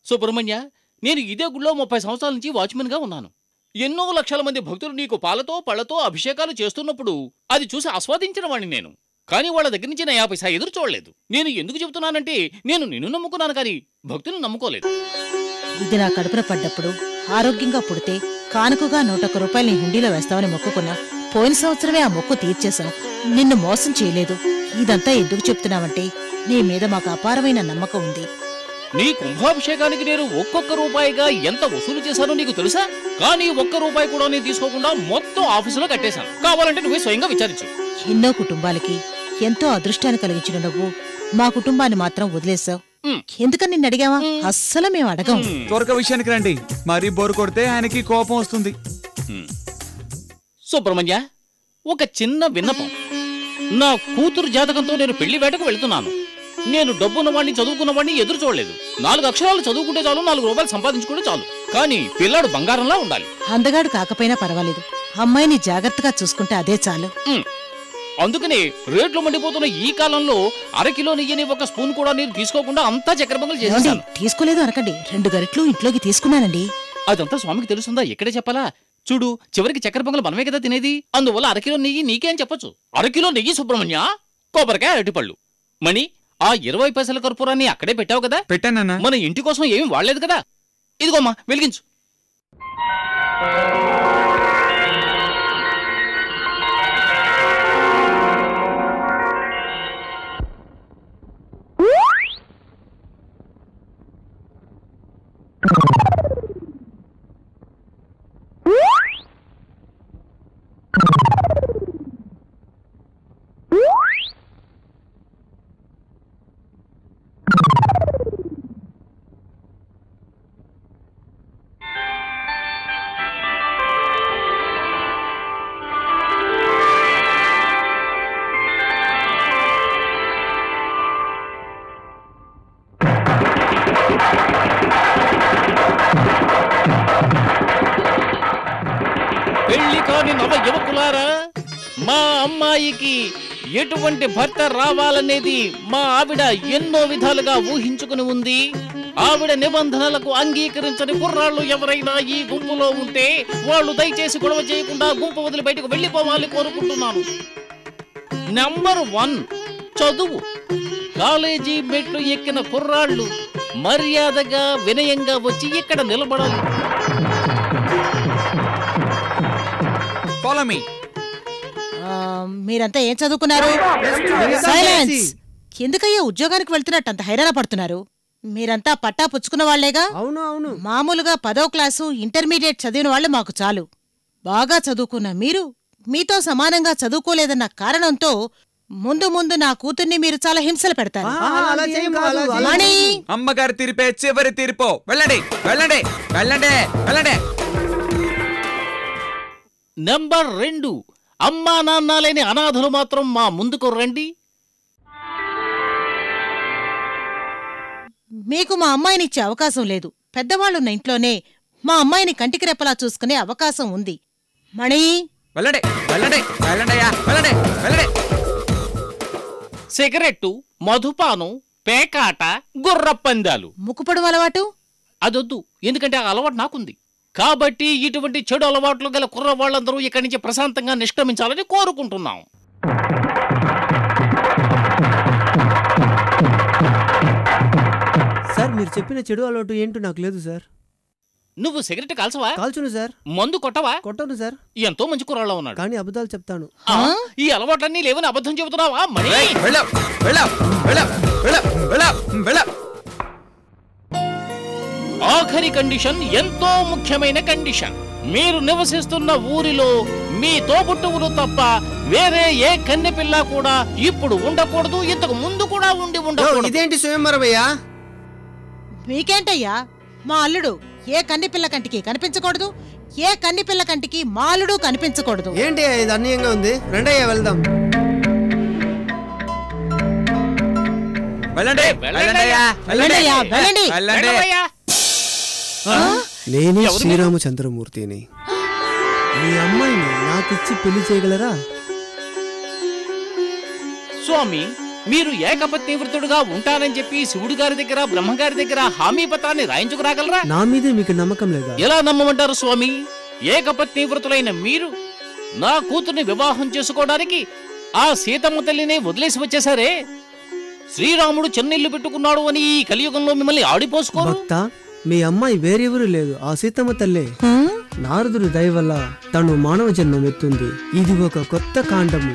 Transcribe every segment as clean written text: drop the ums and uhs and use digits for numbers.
సుబ్రహ్మణ్య, నేను ఇదే గుళ్ళో 30 సంవత్సరాల నుంచి వాచ్మెన్గా ఉన్నాను. ఎన్నో లక్షల మంది భక్తులు నీకు పాలతో పళ్లతో అభిషేకాలు చేస్తున్నప్పుడు అది చూసి ఆస్వాదించిన వాడిని నేను. కానీ వాళ్ళ దగ్గర నుంచి నా 50 పైసా ఎదురు చూడలేదు. నేను ఎందుకు చెబుతున్నానంటే నేను నిన్ను నమ్ముకున్నాను కానీ భక్తులను నమ్ముకోలేదు. ఇది నా కడుపున పడ్డప్పుడు ఆరోగ్యంగా పుడితే కానుకగా 101 రూపాయలు నీ హుండీలో వేస్తామని మొక్కుకున్నా. పోయిన సంవత్సరమే ఆ మొక్కు తీర్చేశాం. నిన్ను మోసం చేయలేదు. ఇదంతా ఎందుకు చెప్తున్నావంటే నీ మీద మాకు అపారమైన నమ్మకం ఉంది. నీ కుంభాభిషేకానికి నేను ఒక్కొక్క రూపాయిగా ఎంత వసూలు చేశానో నీకు తెలుసా? కానీ ఒక్క రూపాయి కూడా నేను తీసుకోకుండా మొత్తం ఆఫీసులో కట్టేశాను. కావాలంటే నువ్వే స్వయంగా విచారించు. ఎన్నో కుటుంబాలకి ఎంతో అదృష్టాన్ని కలిగించిన నువ్వు మా కుటుంబాన్ని మాత్రం వదిలేశావు. ఎందుకని నిన్ను అడిగావా? అస్సలు మేము అడగం. త్వరగా విషయానికి రండి. మరీ బోరు కొడితే ఆయనకి కోపం వస్తుంది. సుబ్రహ్మణ్య, ఒక చిన్న విన్నపం. నా కూతురు జాతకంతో నేను పెళ్లి వేటకు వెళ్తున్నాను. నేను డబ్బున్నవాడిని చదువుకున్నవాడిని ఎదురు చూడలేదు. 4 అక్షరాలు చదువుకుంటే చాలు, 4 రూపాయలు సంపాదించుకుంటే చాలు. కానీ పిల్లాడు బంగారంలా ఉండాలి. అందగాడు కాకపోయినా పర్వాలేదు, అమ్మాయిని జాగ్రత్తగా చూసుకుంటే అదే చాలు. అందుకనే రేట్లు మండిపోతున్న ఈ కాలంలో 1/2 కిలో నెయ్యిని 1 స్పూన్ కూడా నేను తీసుకోకుండా అంతా చక్కెర పొంగల్ చేసేసాను. తీసుకోలేదు అనకండి, 2 గరిట్లు ఇంట్లోకి తీసుకున్నానండి. అదంతా స్వామికి తెలుస్తుందా? ఎక్కడే చెప్పాలా? చూడు, చివరికి చక్కెర పొంగల్ మనమే కదా తినేది. అందువల్ల 1/2 కిలో నెయ్యి నీకే అని చెప్పొచ్చు. 1/2 కిలో నెయ్యి సుబ్రహ్మణ్య, కొబ్బరికాయ, అరటిపళ్ళు. మణి, ఆ 20 పైసల కర్పూరాన్ని అక్కడే పెట్టావు కదా? పెట్టానన్నా. మన ఇంటి కోసం ఏమీ వాడలేదు కదా? ఇదిగోమ్మా, వెలిగించు. పెళ్లి కాని నవ యువకులారా, మా అమ్మాయికి ఎటువంటి భర్త రావాలనేది మా ఆవిడ ఎన్నో విధాలుగా ఊహించుకుని ఉంది. ఆవిడ నిబంధనలకు అంగీకరించని కుర్రాళ్ళు ఎవరైనా ఈ గుంపులో ఉంటే వాళ్ళు దయచేసి గొడవ చేయకుండా గుంపు వదిలి బయటకు వెళ్లిపోవాలని కోరుకుంటున్నాను. నంబర్ 1, చదువు. కాలేజీ మెట్లు ఎక్కిన కుర్రాళ్ళు మర్యాదగా వినయంగా వచ్చి ఇక్కడ నిలబడాలి. Follow me. మీరంతా ఏం చదువుకున్నారు? సైలెన్స్. ఎందుకయ్యా ఉద్యోగానికి వెళ్తున్నట్టు అంత హైరాణ పడుతున్నారు? మీరంతా పట్టా పుచ్చుకున్న వాళ్లేగా? అవును అవును. మామూలుగా 10వ క్లాసు ఇంటర్మీడియట్ చదివిన వాళ్ళు మాకు చాలు. బాగా చదువుకున్న మీరు మీతో సమానంగా చదువుకోలేదన్న కారణంతో ముందు ముందు నా కూతుర్ని మీరు చాలా హింసలు పెడతారు. అమ్మగారి తీర్పే చివరి తీర్పు. వెళ్ళండి వెళ్ళండి వెళ్ళండి వెళ్ళండి. నంబర్ 2, అమ్మా నాన్న లేని అనాథలు మాత్రం మా ముందుకు రండి. మీకు మా అమ్మాయినిచ్చే అవకాశం లేదు. పెద్దవాళ్ళున్న ఇంట్లోనే మా అమ్మాయిని కంటికి రెప్పలా చూసుకునే అవకాశం ఉంది. మణి, వెళ్ళండి వెళ్ళండి వెళ్ళండి వెళ్ళండి వెళ్ళండి. సిగరెట్టు, మధుపానం, పేకాట, గుర్రపందాలు. ముక్కుపొడు అలవాటు అదొద్దు, ఎందుకంటే ఆ అలవాటు నాకుంది. కాబట్టి ఇటువంటి చెడు అలవాట్లు గల కుర్రవాళ్ళందరూ ఇక్కడి నుంచి ప్రశాంతంగా నిష్క్రమించాలని కోరుకుంటున్నాం. సార్, మీరు చెప్పిన చెడు అలవాటు ఏంటో నాకు లేదు సార్. నువ్వు సిగరెట్ కాల్చవా? కాల్చును సార్. మందు కొట్టవా? కొట్టను సార్. ఎంతో మంచి కుర్రాళ్ళ ఉన్నాడు, కానీ అబద్ధాలు చెప్తాను. ఈ అలవాట్లన్నీ లేవని అబద్ధం చెబుతున్నావా? మణి, ఆఖరి కండిషన్ ఎంతో ముఖ్యమైన కండిషన్. మీరు నివసిస్తున్న ఊరిలో మీ తోబుట్టువులు తప్ప వేరే ఏ కన్నెపిల్ల కూడా ఇప్పుడు ఉండకూడదు. ఇంతకు ముందు కూడా ఉండకూడదు. ఇదేంటి స్వయంవరమయ్యా? మీకేంటయ్యా? మా అల్లుడు ఏ కన్నిపిల్ల కంటికి కనిపించకూడదు, ఏ కన్నిపిల్ల కంటికి మా అల్లుడు కనిపించకూడదు. ఏంటి ఇది అన్యాయంగా ఉంది? రండయ్యా వెళ్దాం. వెళ్ళండి వెళ్ళండి. నేనే శ్రీరామచంద్రమూర్తిని. మీ అమ్మాయిని నాకిచ్చి పెళ్లి చేయగలరా? స్వామి, మీరు ఏకపత్ని వృత్తుడుగా ఉంటానని చెప్పి శివుడి గారి దగ్గర బ్రహ్మగారి దగ్గర హామీ పత్రాన్ని రాయించుకురాగలరా? నా మీదే మీకు నమ్మకం లేదా? ఎలా నమ్మమంటారు స్వామి? ఏకపత్ని వృతులైన మీరు నా కూతుర్ని వివాహం చేసుకోవడానికి ఆ సీతమ్మ తల్లిని వదిలేసి వచ్చేసారే. శ్రీరాముడు చెన్నెల్లు పెట్టుకున్నాడు అని ఈ కలియుగంలో మిమ్మల్ని ఆడిపోసుకోరు. భక్త, మీ అమ్మాయి వేరెవరు లేదు, ఆ సీతమ్మ తల్లే. నారదుడి దయ వల్ల తను మానవ జన్మం ఎత్తుంది. ఇది ఒక కొత్త కాండము.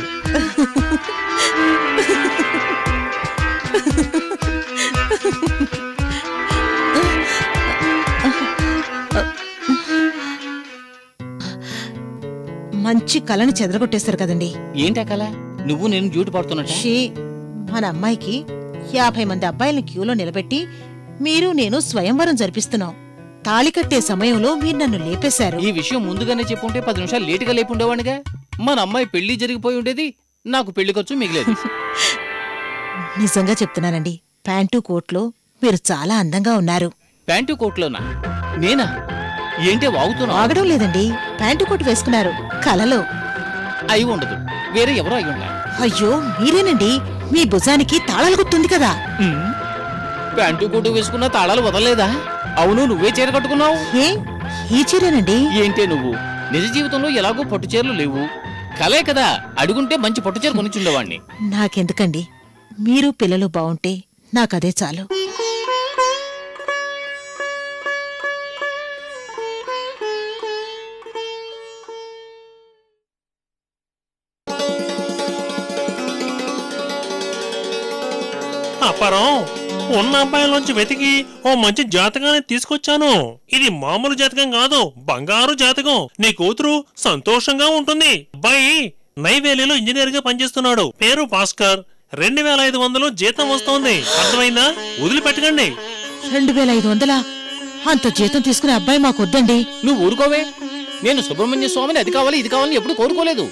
మంచి కళని చెదరగొట్టేశారు కదండి. ఏంటా కల? నువ్వు నేను డ్యూటీ పడుతున్నట్ట? షీ, మన అమ్మాయికి 50 మంది అబ్బాయిల్ని క్యూలో నిలబెట్టి మీరు నేను స్వయంవరం జరిపిస్తున్నాం. తాళి కట్టే సమయంలో మీరు నన్ను లేపేశారు. ఈ విషయం ముందుగానే చెప్పుంటే 10 నిమిషాలు లేటుగా లేపుండేవాడిగా. మన అమ్మాయి పెళ్లి జరిగిపోయి ఉండేది, నాకు పెళ్లి ఖర్చు మిగిలేదు. నిజంగా చెప్తున్నానండి, ప్యాంటు కోట్లో మీరు చాలా అందంగా ఉన్నారు. ప్యాంటు కోట్లోనా? నేనా? ఏంటే వాగుతున్నా? ఆగడం లేదండి, ప్యాంటు కోట్ వేసుకున్నారు కలలో. అయి ఉండదు, వేరే ఎవరో అయి ఉంటారు. అయ్యో మీరేనండి, మీ భుజానికి తాళాలు గుర్తుంది కదా. ప్యాంటు కోటు వేసుకున్న తాళాలు వదలలేదా? అవును, నువ్వే చీర కట్టుకున్నావు. ఏ ఈ చీరేనండి? ఏంటే నువ్వు? నిజ జీవితంలో ఎలాగో పట్టు చీరలు లేవు, కలే కదా. అడుగుంటే మంచి పట్టు చీర కొనిచుండేవాణ్ణి. నాకెందుకండి, మీరు పిల్లలు బావుంటే నాకదే చాలు. అపరం, ఉన్న అబ్బాయిలోంచి వెతికి ఓ మంచి జాతకాన్ని తీసుకొచ్చాను. ఇది మామూలు జాతకం కాదు, బంగారు జాతకం. నీ కూతురు సంతోషంగా ఉంటుంది. అబ్బాయి నైవేలిలో ఇంజనీర్ గా పనిచేస్తున్నాడు. పేరు భాస్కర్. 2500 జీతం వస్తోంది. అర్థమైందా? వదిలిపెట్టకండి. 2500? అంత జీతం తీసుకునే అబ్బాయి మాకొద్దండి. నువ్వు ఊరుకోవే. నేను సుబ్రహ్మణ్య స్వామిని అది కావాలి ఇది కావాలని ఎప్పుడు కోరుకోలేదు.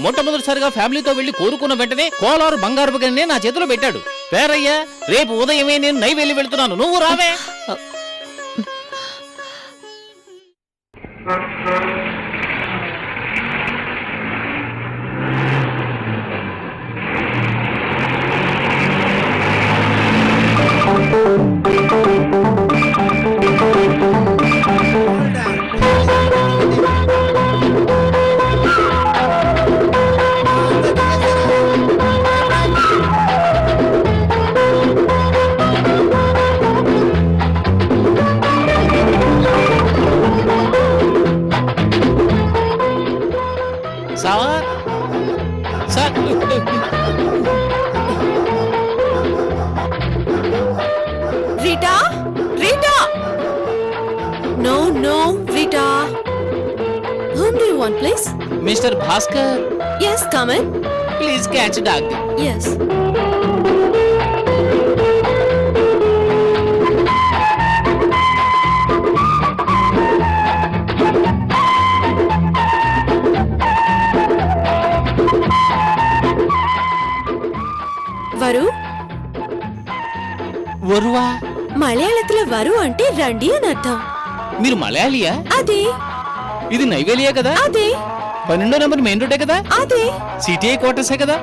మొట్టమొదటిసారిగా ఫ్యామిలీతో వెళ్లి కోరుకున్న వెంటనే కోలారు బంగారు గన్నే నా చేతిలో పెట్టాడు. పేరయ్యా, రేపు ఉదయమే నేను నైవేలి వెళ్తున్నాను, నువ్వు రావే. Rita? Rita! No, no, Rita. Whom do you want, please? Mr. Bhaskar. Yes, come in. Please catch a dog. Yes. వరు? వరువా? మలయాళத்துல వరు అంటే రండి అని అర్థం. మీరు మలయాళీయా? అదే. ఇది నైవేలియా కదా? అదే. 12వ నంబర్ మెయిన్ రోడ్డే కదా? అదే. సిటీఐ క్వార్టర్సే కదా?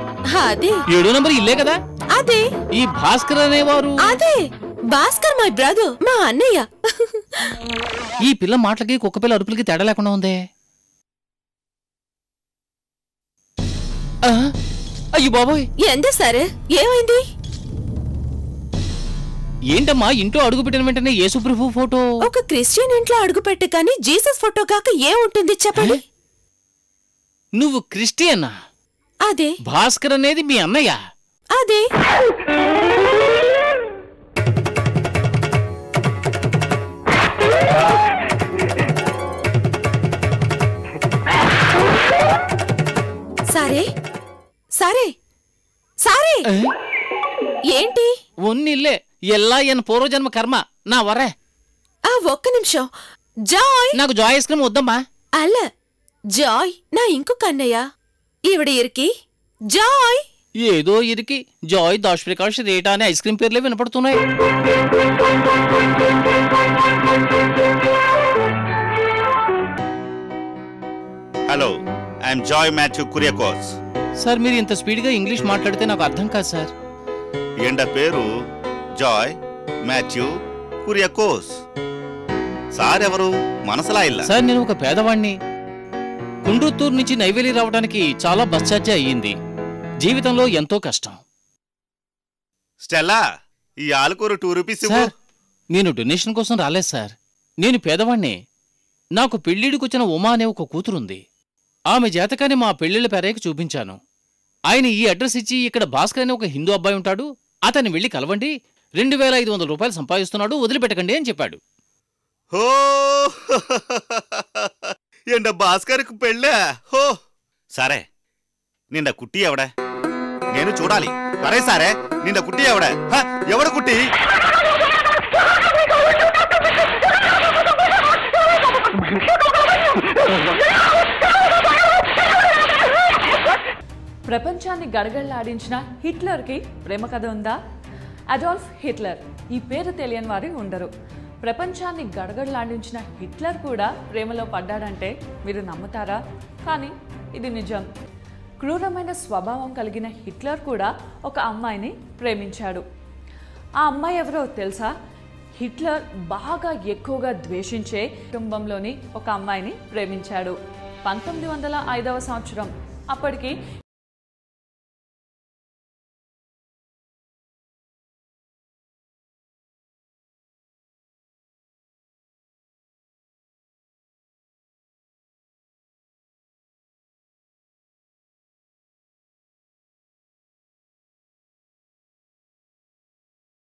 అదే. 7వ నంబర్ ఇల్లే కదా? అదే. ఈ భాస్కర్ అనేవారు? అదే. భాస్కర్ మై బ్రదర్, మా అన్నయ్య. ఈ పిల్ల మాటలకి కుక్క పిల్ల అరుపులకి తేడా లేకుండా ఉందే. అయ్యో బాబోయ్, ఎంత సరే, ఏమైంది? ఏంటమ్మా ఇంట్లో అడుగు పెట్టిన వెంటనే యేసుప్రభు ఫోటో? ఒక క్రిస్టియన్ ఇంట్లో అడుగు పెట్టి కానీ జీసస్ ఫోటో కాక ఏముంటుంది చెప్పండి? నువ్వు క్రిస్టియనా? అదే. భాస్కర్ అనేది మీ అన్నయ్య? అదే. సరే సరే సరే. ఏంటి? ఒన్నిల్లే ఎల్లా ఎన్ పూర్వజన్మ కర్మ నా వరే. ఆ ఒక్క నిమిషం. జాయ్, నాకు జాయ్ ఐస్ క్రీమ్ వద్దమ్మా. అల్ల జాయ్ నా ఇంకొక అన్నయ్య. ఈవిడ ఇరికి జాయ్. ఏదో ఇరికి జాయ్, దాష్ ప్రకాష్, రేటా అనే ఐస్ క్రీమ్ పేర్లే వినపడుతున్నాయి. Hello, I'm Joy Mathew Kuriakose. Sir, మీరు ఇంత స్పీడ్గా ఇంగ్లీష్ మాట్లాడితే నాకు అర్థం కాదు సార్. ఎండ పేరు జాయ్ మాథ్యూ కురియాకోస్. సార్ ఎవరు మనసులా ఇల్ల? సార్ నేను ఒక పేదవాణ్ణి. కుండూత్తూరు నుంచి నైవేలి రావడానికి చాలా బస్ ఛార్జీ అయ్యింది. జీవితంలో ఎంతో కష్టం. స్టెల్లా, ఈ ఆలుకూర 2 రూపీస్ ఇవ్వు. సార్ నేను డొనేషన్ కోసం రాలేదు సార్. నేను పేదవాణ్ణే. నాకు పెళ్లిడికొచ్చిన ఉమా అనే ఒక కూతురుంది. ఆమె జాతకాన్ని మా పెళ్లిళ్ల పేరైకి చూపించాను. ఆయన ఈ అడ్రస్ ఇచ్చి ఇక్కడ భాస్కర్ అనే ఒక హిందూ అబ్బాయి ఉంటాడు, అతన్ని వెళ్లి కలవండి, 2500 రూపాయలు సంపాదిస్తున్నాడు, వదిలిపెట్టకండి అని చెప్పాడు. హో ఎండ భాస్కర్కు పెళ్ళా? హో సరే, నిన్న కుట్టి ఎవడ? నేను చూడాలి. సరే సారే, నిన్న కుట్టి ఎవడ? ఎవడ కుట్టి? ప్రపంచాన్ని గడగడలాడించిన హిట్లర్కి ప్రేమ కథ ఉందా? అడాల్ఫ్ హిట్లర్, ఈ పేరు తెలియని వారు ఉండరు. ప్రపంచాన్ని గడగడలాడించిన హిట్లర్ కూడా ప్రేమలో పడ్డాడంటే మీరు నమ్ముతారా? కానీ ఇది నిజం. క్రూరమైన స్వభావం కలిగిన హిట్లర్ కూడా ఒక అమ్మాయిని ప్రేమించాడు. ఆ అమ్మాయి ఎవరో తెలుసా? హిట్లర్ బాగా ఎక్కువగా ద్వేషించే కుటుంబంలోని ఒక అమ్మాయిని ప్రేమించాడు. 1905వ సంవత్సరం. అప్పటికి